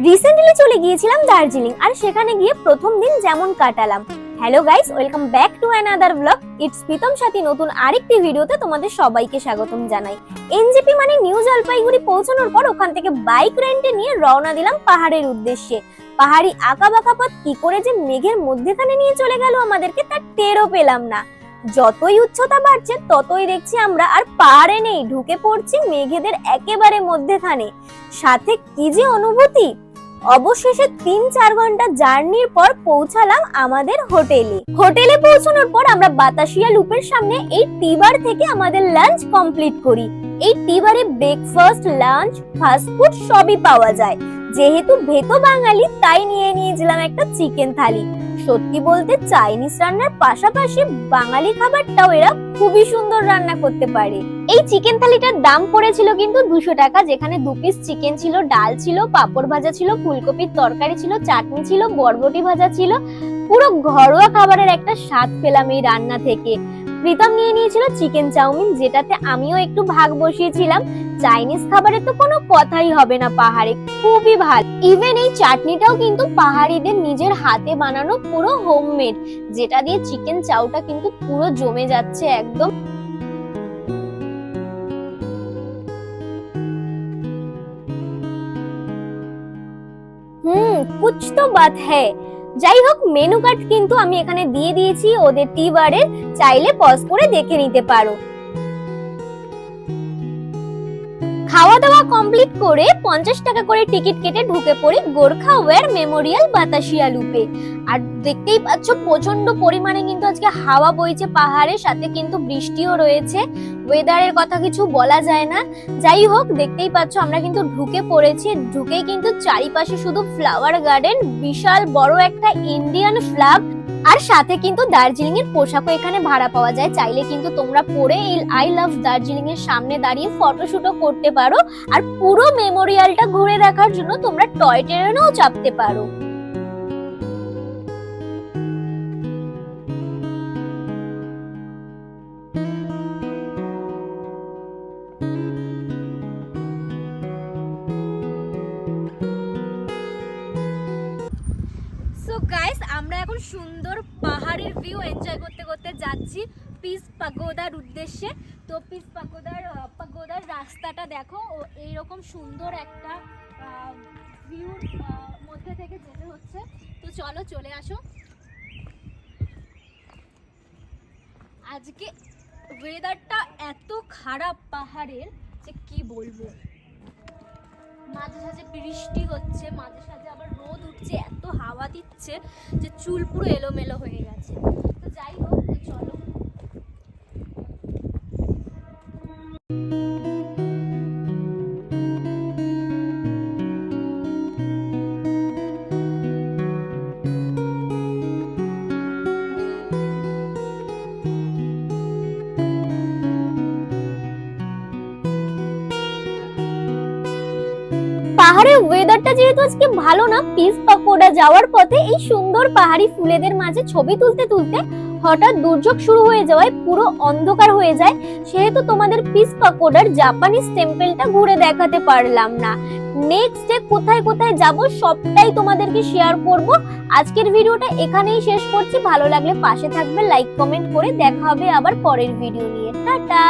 Recently চলে গিয়েছিলাম দার্জিলিং, আর সেখানে গিয়ে প্রথম দিন যেমন কাটালাম। Hello guys, welcome back to another blog. It's Pritam Sathi নতুন আরেকটি ভিডিওতে তোমাদের সবাইকে স্বাগতম জানাই। এনজেপি মানে নিউ জলপাইগুড়ি পৌঁছানোর পর ওখান থেকে বাইক রেন্টে নিয়ে রওনা দিলাম পাহাড়ের উদ্দেশ্যে। পাহাড়ি আঁকা বাঁকা পথ কি করে যে মেঘের মধ্যেখানে নিয়ে চলে গেল আমাদেরকে, তার টেরও পেলাম না। যতই উচ্চতা বাড়ছে ততই দেখছি আমরা আর পাহাড়ে নেই, ঢুকে পড়ছি মেঘেদের একেবারে মধ্যেখানে। সাথে কি যে অনুভূতি! অবশেষে ৩-৪ ঘন্টা জার্নির পর পৌঁছালাম আমাদের হোটেলে পৌঁছানোর পর আমরা বাতাসিয়া লুপের সামনে এই টি বার থেকে আমাদের লাঞ্চ কমপ্লিট করি। এই টি বারে ব্রেকফাস্ট, লাঞ্চ, ফাস্ট ফুড সবই পাওয়া যায়। যেহেতু ভেতো বাঙালি, তাই নিয়ে নিয়েছিলাম একটা চিকেন থালি। সত্যি বলতে চাইনিজ রান্নার পাশাপাশি বাঙালি খাবারটাও এরা খুবই সুন্দর রান্না করতে পারে। এই চিকেন থালিটার দাম পড়েছিল কিন্তু 200 টাকা, যেখানে 2 পিস চিকেন ছিল, ডাল ছিল, পাঁপড় ভাজা ছিল, ফুলকপির তরকারি ছিল, চাটনি ছিল, বরবটি ভাজা ছিল। পুরো ঘরোয়া খাবারের একটা স্বাদ পেলাম এই রান্না থেকে। প্রীতম নিয়ে নিয়েছিল চিকেন চাউমিন, যেটাতে আমিও একটু ভাগ বসিয়েছিলাম। চাইনিজ খাবারের তো কোনো কথাই হবে না পাহাড়ে, খুবই ভালো। ইভেন এই চাটনিটাও কিন্তু পাহাড়িদের নিজের হাতে বানানো, পুরো হোমমেড, যেটা দিয়ে চিকেন চাউটা কিন্তু পুরো জমে যাচ্ছে একদম। কুছ তো বাত হ্যায়। যাই হোক, মেনু কার্ড কিন্তু আমি এখানে দিয়ে দিয়েছি ওদের টি বারের, চাইলে পজ করে দেখে নিতে পারো। খাওয়া দাওয়া কমপ্লিট করে 50 টাকা করে টিকিট কেটে ঢুকে পড়ি গোর্খা ওয়ার মেমোরিয়াল বাতাসিয়া লুপে। আর দেখতেই পাচ্ছ প্রচন্ড পরিমাণে কিন্তু আজকে হাওয়া বইছে পাহাড়ের সাথে, কিন্তু বৃষ্টিও রয়েছে। ওয়েদারের কথা কিছু বলা যায় না। যাই হোক, দেখতেই পাচ্ছ আমরা কিন্তু ঢুকে পড়েছি। ঢুকেই কিন্তু চারিপাশে শুধু ফ্লাওয়ার গার্ডেন, বিশাল বড় একটা ইন্ডিয়ান ফ্ল্যাগ, আর সাথে কিন্তু দার্জিলিং এর পোশাকও এখানে ভাড়া পাওয়া যায়। চাইলে কিন্তু তোমরা পরে এই আই লাভ দার্জিলিং এর সামনে দাঁড়িয়ে ফটোশুটও করতে পারো। আর পুরো মেমোরিয়ালটা ঘুরে দেখার জন্য তোমরা টয় ট্রেনেও চাপতে পারো। সো গাইস, আমরা এখন সুন্দর পাহাড়ের ভিউ এনজয় করতে করতে যাচ্ছি পিস পাগোদার উদ্দেশ্যে। তো পিস পাগোদার রাস্তাটা দেখো, ও এইরকম সুন্দর একটা ভিউর মধ্যে থেকে যেতে হচ্ছে। তো চলো, চলে আসো। আজকে ওয়েদারটা এত খারাপ পাহাড়ের যে কি বলবো। মাঝে সাঝে বৃষ্টি হচ্ছে, মাঝে সাঝে আবার রোদ উঠছে, এত হাওয়া দিচ্ছে যে চুল পুরো এলোমেলো হয়ে গেছে। তো যাই হোক, চলো। পাহাড়ের ওয়েদারটা যেহেতু আজকে ভালো না, পিস পাকোড়া যাওয়ার পথে এই সুন্দর পাহাড়ি ফুলেদের মাঝে ছবি তুলতে তুলতে হঠাৎ দুর্যোগ শুরু হয়ে যাওয়ায় পুরো অন্ধকার হয়ে যায়। সেহেতু তোমাদের পিস পাকোড়ার জাপানিজ টেম্পলটা ঘুরে দেখাতে পারলাম না। নেক্সট ডে কোথায় কোথায় যাব সবটাই তোমাদেরকে শেয়ার করব। আজকের ভিডিওটা এখানেই শেষ করছি। ভালো লাগলে পাশে থাকবে, লাইক কমেন্ট করে। দেখা হবে আবার পরের ভিডিও নিয়ে। টাটা।